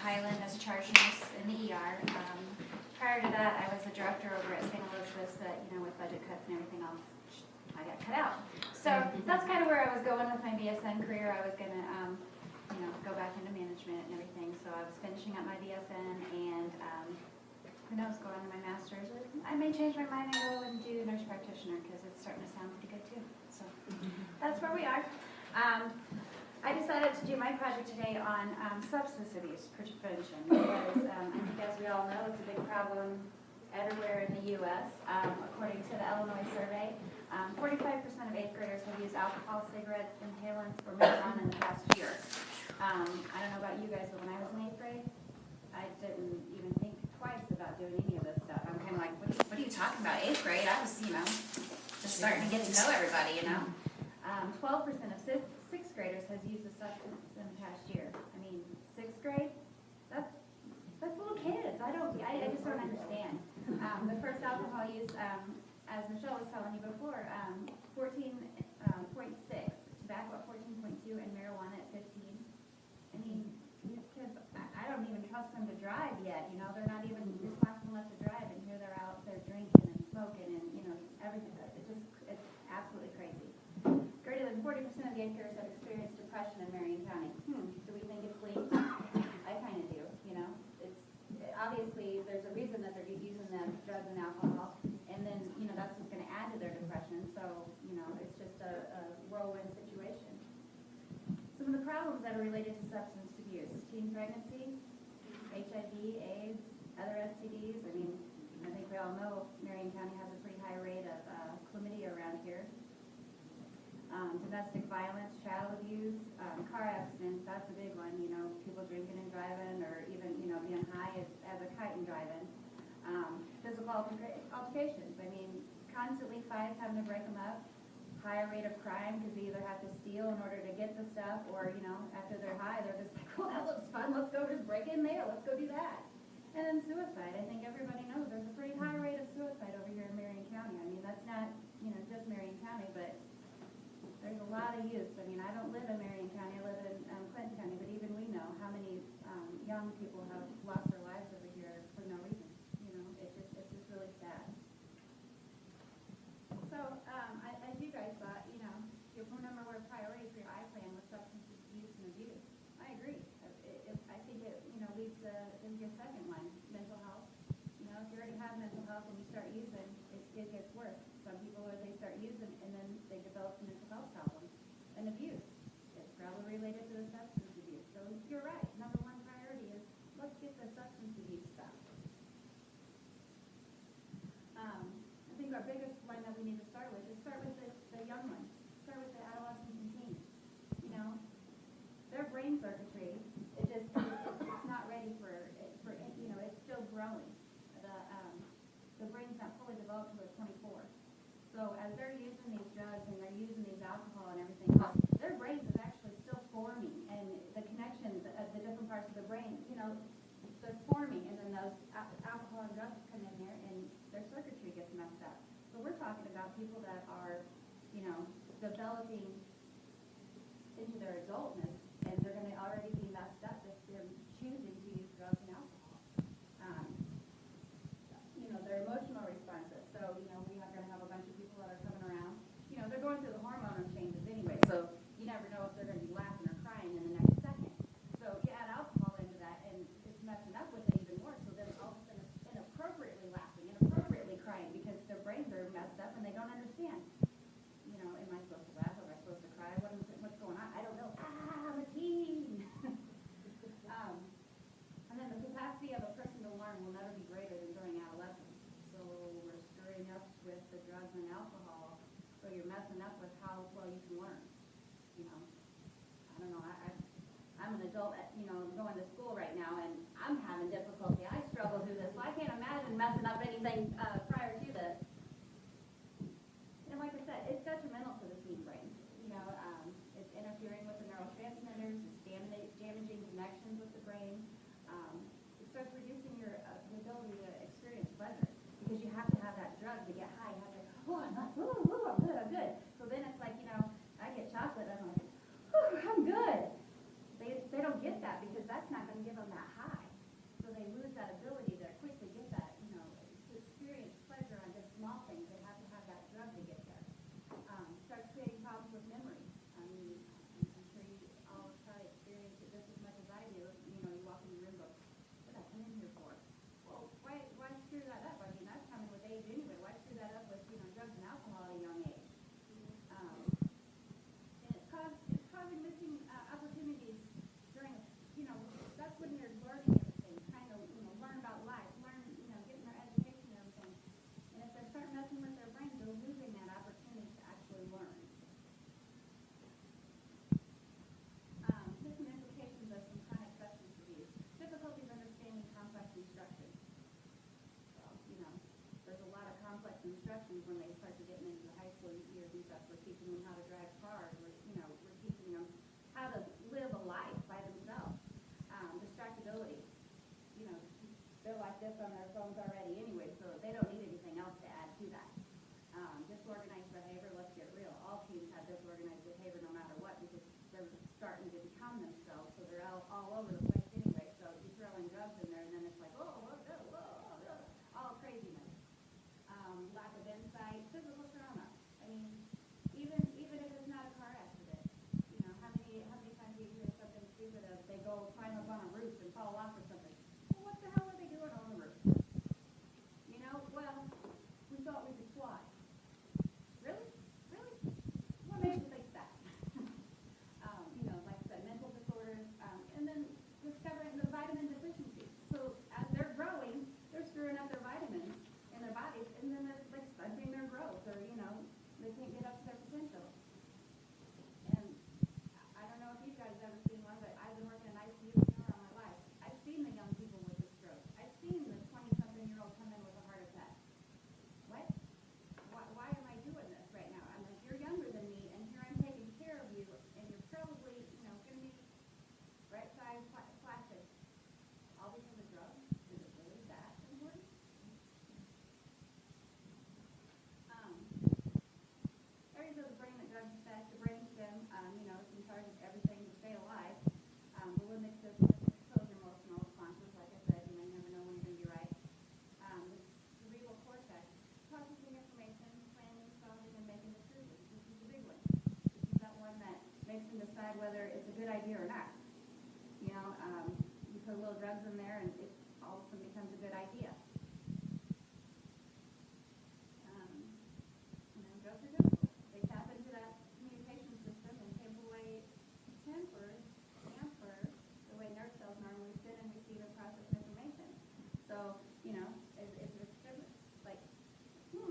Highland as a charge nurse in the ER. Prior to that, I was the director over at St. Elizabeth's, but with budget cuts and everything else, I got cut out. So that's kind of where I was going with my BSN career. I was going to, go back into management and everything. So I was finishing up my BSN and who knows, go on to my master's. I may change my mind and go and do nurse practitioner because it's starting to sound pretty good too. So that's where we are. I decided to do my project today on substance abuse prevention because I think, as we all know, it's a big problem everywhere in the U.S. According to the Illinois survey, 45% of 8th graders have used alcohol, cigarettes, inhalants, or marijuana in the past year. I don't know about you guys, but when I was in 8th grade, I didn't even think twice about doing any of this stuff. I'm kind of like, what are you talking about? 8th grade? I was, just starting to get to know everybody, 12% of 6th graders has used a substance in the past year. I mean, 6th grade? That's little kids. I just don't understand. The first alcohol use, as Michelle was telling you before, 14.6, tobacco at 14.2, and marijuana at 15. I mean, these kids, I don't even trust them to drive yet. They're not even responsible enough to drive, and here they're out there drinking and smoking and everything. It's absolutely crazy. Greater than 40% of the 8th graders have experienced depression in Marion County. Do we think it's linked? I kind of do. It's obviously there's a reason that they're using the drugs and alcohol, and then that's just going to add to their depression. So it's just a whirlwind situation. Some of the problems that are related to substance abuse: teen pregnancy, HIV, AIDS, other STDs. I think we all know Marion County has a pretty high rate of chlamydia around here. Domestic violence, child abuse, car accidents, that's a big one, people drinking and driving, or even, being high as a kite and driving. Physical altercations, constantly fights, having to break them up. Higher rate of crime because they either have to steal in order to get the stuff, or, after they're high, they're just like, well, that looks fun, let's go just break in there, let's go do that. And then suicide. I think everybody knows there's a pretty high rate of suicide over here in Marion County. That's not, just Marion County, but there's a lot of youth. I don't live in Marion County, I live in Clinton County, but even we know how many young people have lost their lives over here for no reason. It's just really sad. So, as you guys thought, you remember what a priority for your I plan was substance use and abuse. I agree. I think it, leads to your second one, mental health. If you already have mental health and you start using, it gets worse. Some people, they start using and then they develop mental health problems. And abuse, it's probably related to the substance abuse. So you're right. Number one priority is let's get the substance abuse stopped. I think our biggest one that we need to start with is the young ones. Start with the adolescents and teens. Their brain circuitry, it's not ready for it's still growing. The brain's not fully developed until they're 24. So as they're using these drugs and they're using these alcohol and everything else, their brains is actually still forming, and the connections of the different parts of the brain, they're forming, and then those alcohol and drugs come in there and their circuitry gets messed up. So we're talking about people that are, developing into their adultness, and they're going to already be messed up if they're choosing to use drugs and alcohol. Their emotional responses. So, we are going to have a bunch of people that are coming around. They're going through the hormone changes anyway, so you never know if they're going to be laughing or crying in the next second. So you add alcohol into that, and it's messing up with it even more. So then all of a sudden it's inappropriately laughing, inappropriately crying, because their brains are messed up and they don't understand. Am I supposed to laugh? Am I supposed to cry? What's going on? I don't know. I'm a teen. And then the capacity of a person to learn will never be greater than during adolescence. So we're stirring up with the drugs and alcohol, so you're messing up with how well you can learn. I don't know. I'm an adult, going to school right now, and I'm having difficulty. I struggle through this, so I can't imagine messing up anything prior to this. And like I said, it's detrimental to the teen brain. It's interfering with the neurotransmitters, it's damaging connections with the brain. It starts reducing your ability to experience pleasure, because you have to have that drug to get high. You have to, I'm good. So then it's like, I get chocolate, I'm like, I'm good. They don't get that because that's not going to give them that high. repercussions when they start to get into the high school years and stuff. We're teaching them how to drive cars. We're teaching them how to live a life by themselves. Distractibility. They're like this on their phones already anyway, so they don't need anything else to add to that. Disorganized behavior, let's get real. All teens have disorganized behavior no matter what because they're starting to become themselves, so they're all over the place anyway. So you throw in drugs in there and then it's like, all craziness. Lack of insight, physical trauma. I mean, even if it's not a car accident, how many times do you hear something stupid of they go climb up on a roof and fall off or something? Well, what the hell are they doing on the roof? Well, we thought we could fly. Really? What made you think that? Like I said, mental disorders, and then discovering the vitamin deficiencies. So as they're growing, they're screwing up their vitamins in their bodies, and then they're like stunting their growth, or they can't get up to their potential. And I don't know if you guys ever seen one, but I've been working in ICU all my life. I've seen the young people with the stroke. I've seen the 20-something-year-old come in with a heart attack. What? Why am I doing this right now? I'm like, you're younger than me, and here I'm taking care of you, and you're probably, going to be right side plastic. All because of drugs? Is it really that important? Areas of the brain that drugs affect, the brain stem, it's in charge of everything to stay alive. The limbic system, social emotional responses, like I said, you never know when you're going to be right. The cerebral cortex, processing information, planning, solving, and making decisions. This is the big one. This is that one that makes them decide whether it's a good idea or not. You put a little drugs in there, and it all of a sudden becomes a good idea. Drugs are difficult. They tap into that communication system and tamper the way nerve cells normally sit and receive and process information. So, it's like,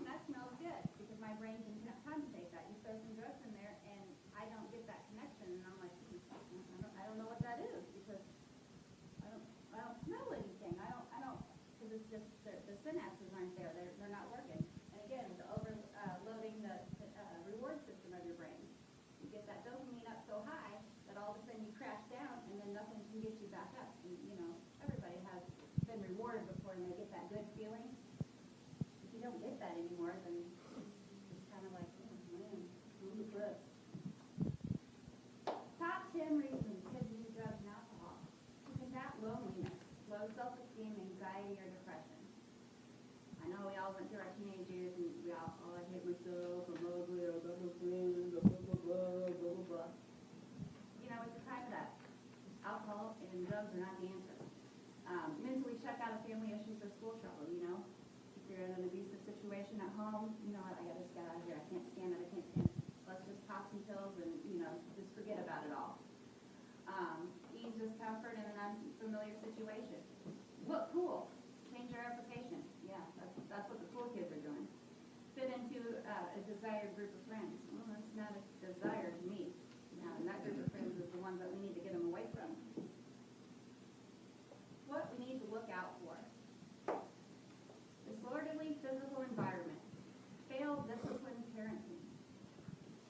that smells good, because my brain can compensate that. You throw some drugs in there, and I don't get that connection, and I'm like, I don't know what that is, because I don't smell anything. I don't, because it's just the synapses aren't there. They're not working. And again, the overloading the reward system of your brain. You get that dopamine up so high that all of a sudden you crash down, and then nothing can get you back up. And, everybody has been rewarded before, and they get that good feeling. If you don't get that anymore, then it's kind of like, move the cliff. Top 10 reasons kids use drugs and alcohol. To combat loneliness, low self-esteem, anxiety, or depression. I know we all went through our teenage years, and we all, I hate myself, I'm ugly, I got no friends, blah, blah, blah, blah, blah, blah. It's a time of that. Alcohol and drugs are not the answer. Mentally check out of family issues or school trouble, If you're in an abusive situation at home, I gotta just get out of here. I can't stand it. Let's just pop some pills and, just forget about it all. Ease discomfort in an unfamiliar situation. Look cool. Change your reputation. Yeah, that's what the cool kids are doing. Fit into a desired group of friends. Well, that's not a desire to me. And that group of friends is the ones that we need to get them away from. What we need to look out for. Disorderly physical environment. Failed disciplined parenting.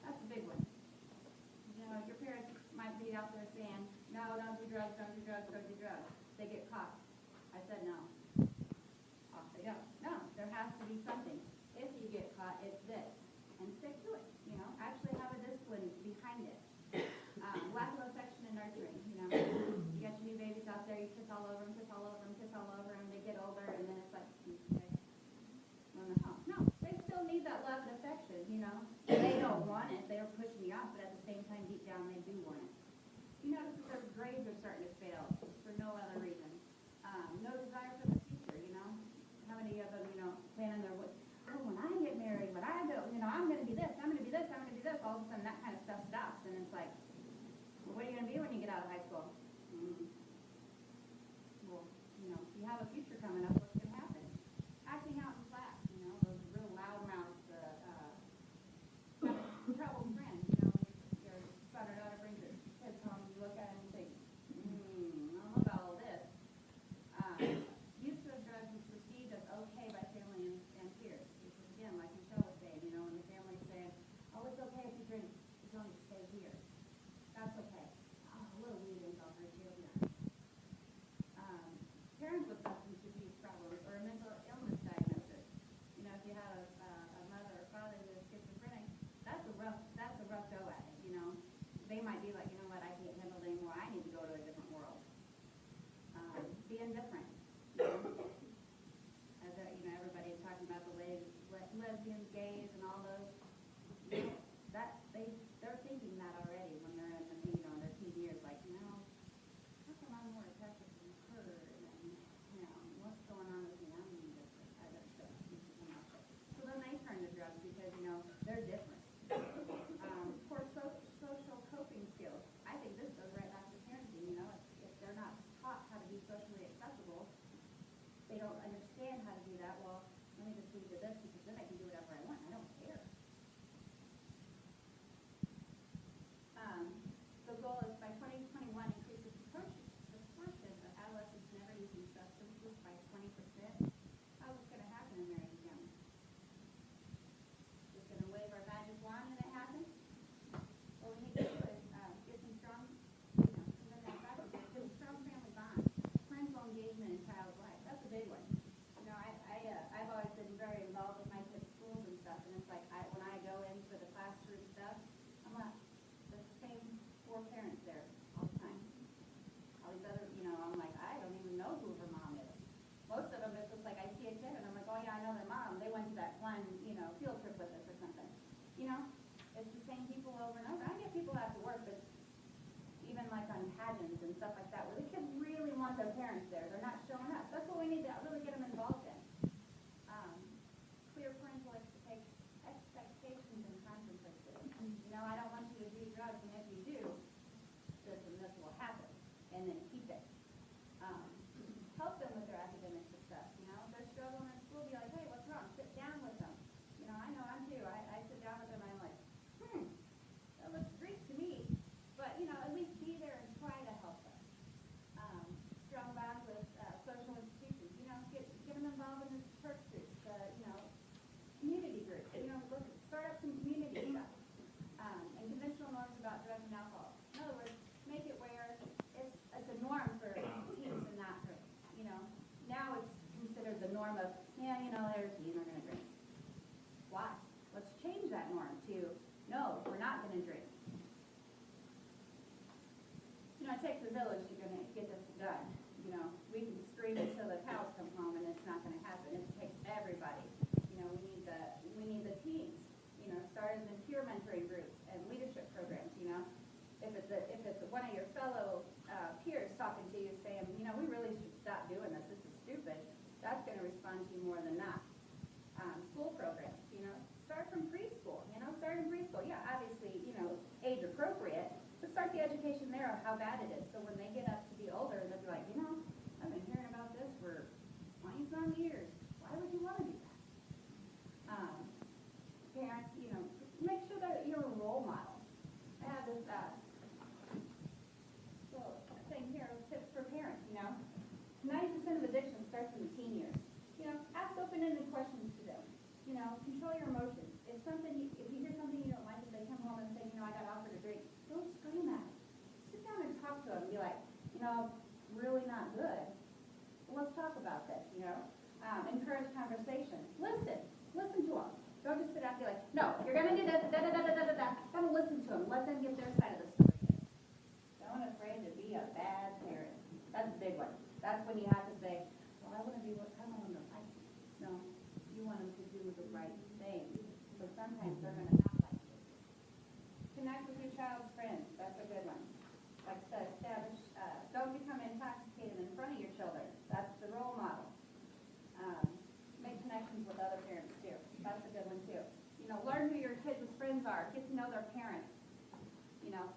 That's a big one. Your parents might be out there saying, no, don't do drugs, don't do drugs, don't do drugs. They get caught. I said no. Off they go. No, there has to be something. If you get caught, it's this. And stick to it. Actually have a discipline behind it. Lack of affection and nurturing. You got your new babies out there, you kiss all over them, and they get older, and then it's like, okay, run the home. No, they still need that love and affection, They don't want it, they're pushing you off, but at the same time, deep down, they do want it. You notice that their grades are starting to fail for no other reason. No desire for the future, How many of them, planning their, when I get married, when I go, I'm going to be this, I'm going to be this, I'm going to be this. All of a sudden, that kind of stuff stops, and it's like, well, what are you going to be when you get out of high school? Well, if you have a future coming up, what's going to happen? Acting out in class, those real loud mouths, troubled friends, your son or daughter brings their kids home, you look at them and think, I don't know about all this. Use of drugs is perceived as okay by family and peers. This is, again, like Michelle they might be like, you know what, I can't handle it anymore. I need to go to a different world. Being different. As everybody's talking about the lesbians, gays, and all those. They're thinking that already when they're in their teen years. Like, how come I'm more attractive than her? And what's going on with me? I'm different. So then they turn to drugs because they're different. Poor social coping skills. I think this goes right back to parenting. If they're not taught how to be socially acceptable, they don't understand how to do that. Well, let me just leave to this because then I can do whatever I want. I don't care. The goal is by 2021 increase the proportion of adolescents never using substances by 20%. How's this going to happen in Marion County? Just going to wave our magic wand and it happens? What we need to do is get some strong, get strong family bonds, parental engagement in child's life. That's a big one. I've always been very involved with my kids' schools and stuff, and it's like when I go in for the classroom stuff, I'm like, there's the same 4 parents there all the time. All these other, I'm like, I don't even know who her mom is. Most of them, it's just like I see a kid and I'm like, oh yeah, I know their mom. They went to that one, field trip with us or something. It's the same people over and over. I get people after work, but even like on pageants and stuff like that, where the kids really want their parents there. They're not showing up. That's what we need to really get them involved in. Clear parental expectations and consequences. I don't want you to do drugs, and if you do, this and this will happen, and then keep it. Help them with their academic success. If they're struggling in school, be like, hey, what's wrong? Sit down with them. I know I'm too. I sit down with them, and I'm like, that looks great to me. But, at least be there and try to help them. Strong bonds with social institutions. Get them involved in this church groups, community groups. Start up some community stuff. And conventional norms about drugs and alcohol. In other words, make it where it's a norm for teens to not drink. Now it's considered the norm of, they're a teen, they're going to drink. Why? Let's change that norm to, no, we're not going to drink. It takes a village to get this done. We can scream until the cows come home, and it's not going to happen. It takes everybody. We need the teens. Started in peer mentoring groups and leadership programs. If it's one of your fellow peers talking to you saying, we really should stop doing this. This is stupid. That's going to respond to you more than not. School programs. Start from preschool. Start in preschool. Yeah, obviously, age appropriate. But start the education there of how bad it is. So when they get up to be older, they'll be like, I've been hearing about this for 20-some years. Why would you want to do that? Parents, make sure that you're a role model. I have this little thing here, tips for parents, 90% of addiction starts in the teen years. Ask open-ended questions to them. Control your emotions. If you hear something you don't like, if they come home and say, I got offered a drink, don't scream at them. Sit down and talk to them and be like, really not good. Well, let's talk about this, encourage conversation. Listen to them. Don't just sit down and be like, no, you're going to do this, da-da-da-da-da-da. Gotta listen to them. Let them get their side of the story. Don't afraid to be a bad parent. That's a big one. That's when you have to say, well, I want them to like me. No, you want them to do the right thing. So sometimes they're going to not like you. Connect with your child's friends. That's a good one. Like I said, don't become intoxicated in front of your children. That's the role model. Make connections with other parents too. That's a good one too. Learn who your kids' friends are. Get to know their parents.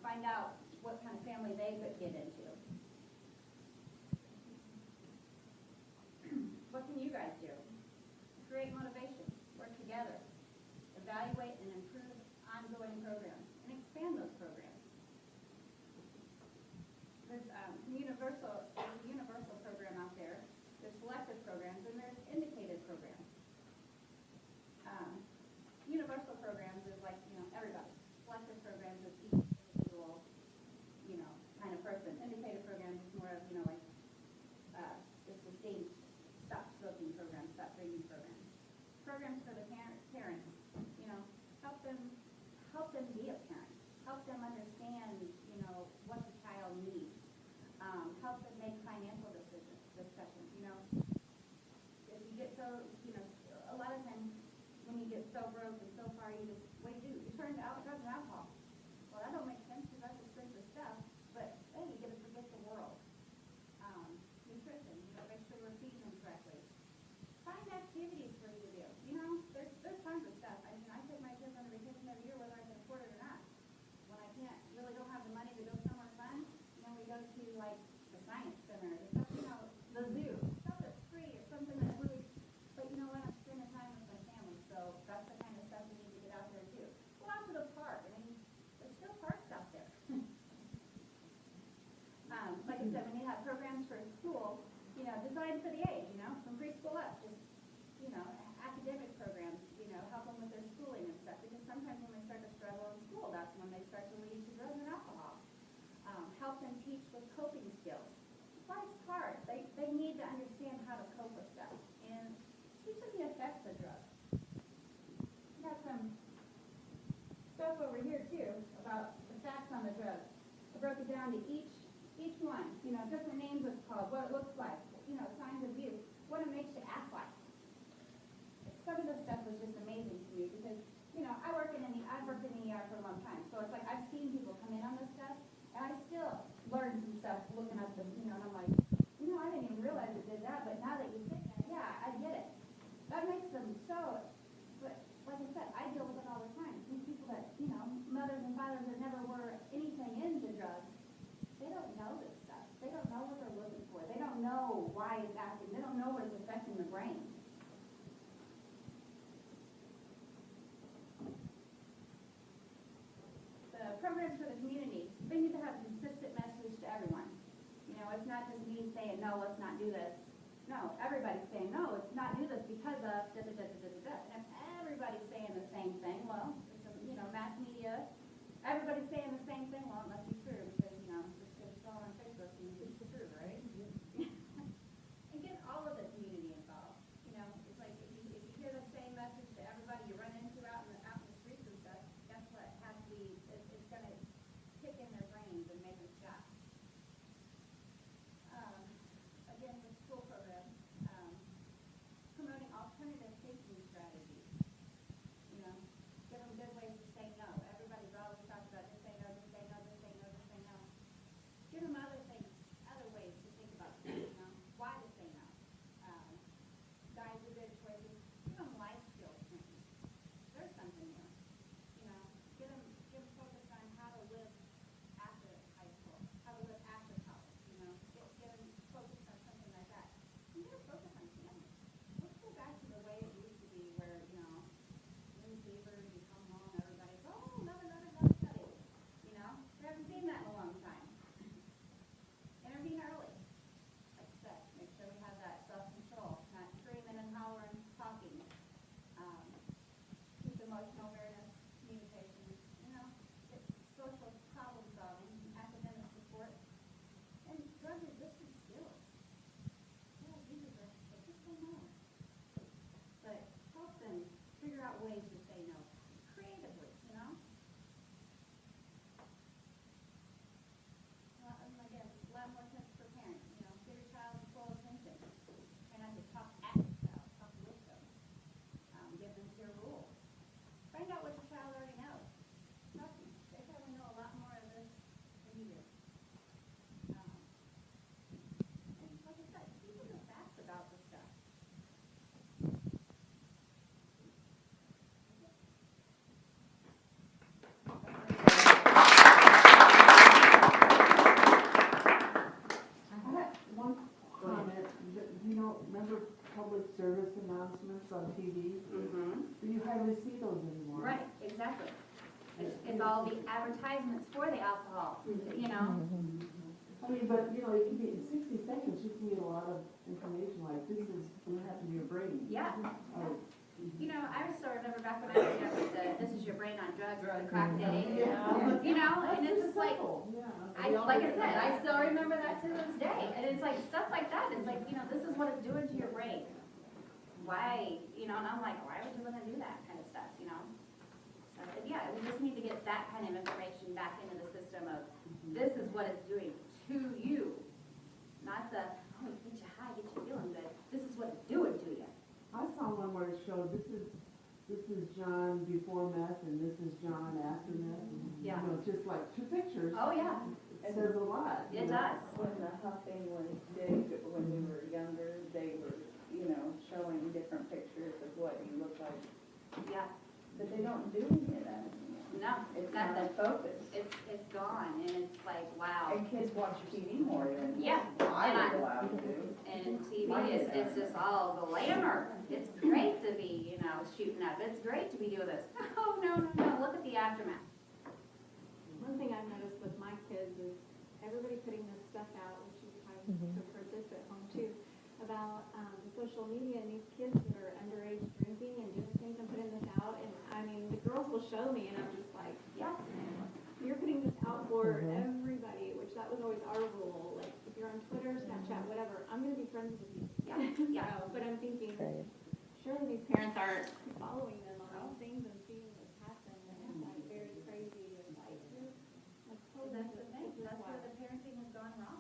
Find out what kind of family they could get into. What can you guys do? Create motivation. Work together. Evaluate and improve ongoing programs and expand those programs. There's a universal program out there. There's selective programs and there's indicated programs. Universal programs is like, everybody. Selective programs is each individual, kind of person. Indicated programs is so broke and so far, you just, what do? You turn to drugs and alcohol. Well, that don't make sense because that's expensive stuff, but hey, you get to forget the world. Nutrition, make sure we're feeding them correctly. Find activities for you to do. There's tons of stuff. I mean, I take my kids on a vacation every year whether I can afford it or not. When I can't, really don't have the money to go somewhere fun, we go to like the science center, the stuff, the zoo, stuff that's free or something that's really, but you know what, I'm spending time with my family, so that's the kind of stuff we need to get out there and do. Go out to the park. I mean, there's still parks out there. Like I said, we need to have programs for school, designed for the age, from preschool up, just, academic programs, help them with their schooling and stuff, because sometimes when they start to struggle in school, that's when they start to lead to drugs and alcohol. Help them teach with coping skills. Life's hard. They need to understand how to cope with stuff, and teach them the effects of drugs. Got some stuff over here, too, about the facts on the drugs. I broke it down to each one, different names it's called, what it looks like, signs of abuse, what it makes you act like. Some of this stuff was just amazing to me because, I've worked in the ER for a long time, so it's like I've seen people come in on this stuff, and I still learn some stuff looking at them, and I'm like, I didn't even realize it did that, but now that you say that, yeah, I get it. That makes them so, but like I said, I deal with it all the time. These people that, mothers and fathers that never were anything into drugs, they don't know this stuff. They don't know what they're looking for. They don't know why it's acting. They don't know what it's affecting the brain. The programs for the community, they need to have a consistent message to everyone. It's not just me saying, no, let's not do this. No, everybody's saying, no, let's not do this because of da-da-da-da-da-da. And if everybody's saying the same thing, well, it's mass media, everybody's saying the same thing, well, it must be true because, just because it's all on Facebook, it's true, right? And get all of the community involved. It's like if you hear the same message to everybody you run into out in the streets and stuff, guess what? It has to be, it's going to kick in their brains and make them stop. Again, the school program, promoting alternative thinking strategies. Give them good ways to say no. Everybody's always talking about just say no, just say no, just say no, just say no. Give them other things, other ways to think about things, why to say no. Guide the good choices. Give them life skills training. There's something new. Give them focus on how to live after high school, how to live after college. Get them focused on something like that. You got to focus on families. Let's go back to the way it used to be where, newspapers, you come home, everybody's, oh, another study. We haven't seen that in a long time. Intervene early. Like I said, make sure we have that self-control, not screaming and hollering, talking. Keep emotional awareness, communication, get social problem solving, academic support, and drug-resistant skills. Yeah, these are drugs, but just say no. But help them figure out ways to say no creatively, Well, and again, a lot more tips for parents, give your child full attention. Try not to talk at your child, talk with them. Give them clear rules. Find out what your child already knows. Trust me, they probably know a lot more of this than you do. And like I said, teach them the facts about this stuff. Remember public service announcements on TV? Mm-hmm. You hardly see those anymore. Right, exactly. It's all the advertisements for the alcohol, Mm-hmm. I mean, but, it can be, in 60 seconds, you can get a lot of information like, this is what happened to your brain. Yeah. I still remember back when I was young with this is your brain on drugs or the crack daddy. Yeah. And it's just like, like I said, I still remember that to this day. And it's like stuff like that. It's like, this is what it's doing to your brain. Why, and I'm like, why would you want to do that kind of stuff, So, yeah, we just need to get that kind of information back into the system of this is what it's doing to you. Not the, oh, get you high, get you feeling good. This is what it's doing to you. I saw one where it showed this is this is John before meth and this is John after meth. And, Yeah. You know, just like two pictures. Oh, yeah, It says a lot. you it know. does. When the huffing was big, when we were younger, they were, you know, showing different pictures of what you look like. Yeah, But they don't do any of that anymore. no, It's not nothing. a focus. It's gone, and it's like, wow. And kids watch TV more than Yeah, I and was allowed to do. And TV is, it's just all glamour. It's great to be, you know, shooting up. It's great to be doing this. Oh, no, no, no, look at the aftermath. One thing I've noticed with my kids is everybody putting this stuff out, which you probably have heard this at home too, about the social media and these kids that are underage drinking and doing things and putting this out. And I mean, the girls will show me and I'm just like, Yeah. you're putting this out for everybody, which that was always our rule. Like, if you're on Twitter, Snapchat, whatever, I'm going to be friends with you. Yeah, yeah. So, but I'm thinking, surely these parents aren't following them on these things and seeing this happen. And it's like very crazy. It's like, That's the thing. That's where the parenting has gone wrong.